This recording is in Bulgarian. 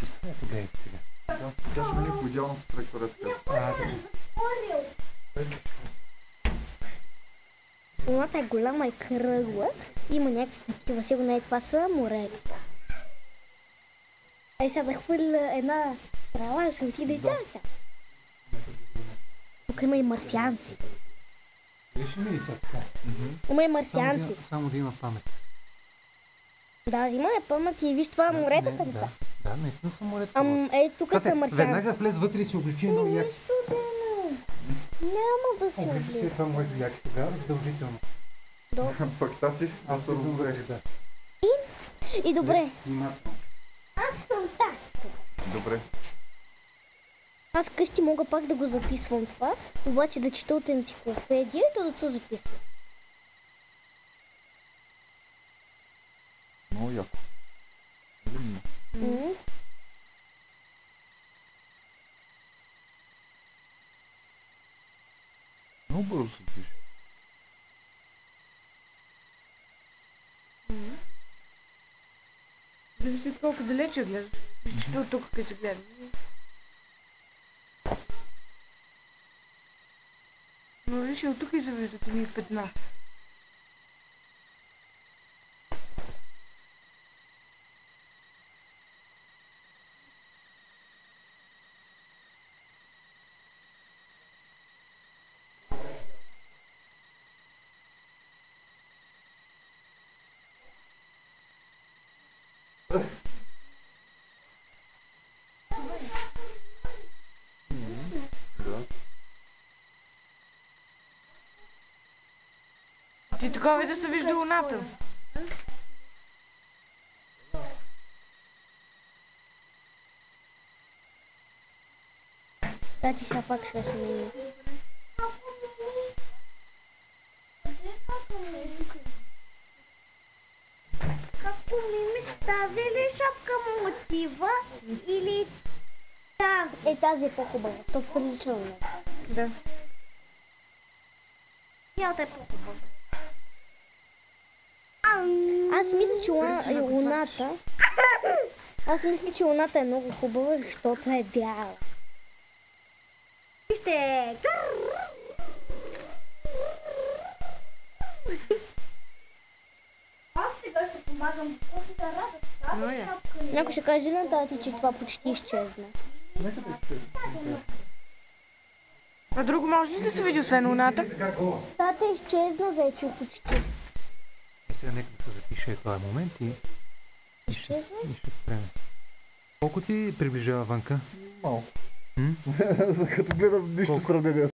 изчиства. Ето гледайте сега. Да, тя ще мине по идеалната траектория. Луната е голяма и кръгла. Има някакви такива. Сигурно това са моретата. Ай сега да хвърля една трава, ще отиде и чака. Тук има и марсианци. Виж ми ли са така? Има и марсианци. Само да има памет. Да, има е памет и виж това моретата ли са? Да, наистина са моретата. Ей, тук са марсианци. Веднага влез вътре и си обличи едно яки. Нищо дена. Няма да се Обличи си това моето яки тогава, задължително. Пък тати, аз съм добре. Да. И добре. Внимателно. Аз съм так. Добре. Аз къщи мога пак да го записвам това, обаче да чета от енциклопедия и то да се записва. Много яко. Много бързо се движи. Зависи колко далече гледаш. Вижте от тук, като се гледа. Но виж и от тук и завиждат едни петна. Да. Ти такова и да се вижда луната. Да, ти сега пак ще смени. Както ми тази ли шапка му отива или тази? Тази е по-хубава. То прилича на мен. Да. Цялата е по-хубава. Аз мисля, че луната... Аз мисля, че луната е много хубава, защото е бяла. Вижте! Аз сега ще помагам после да Но радат. е. Някой ще каже на тати, че това почти изчезна. Нека да изчезне. А друго може ли да се види освен луната? Тата изчезна вече почти. И сега нека да се запише този момент и ще спреме. Колко ти приближава вънка? Малко. М? Като гледам нищо Колко? сравнение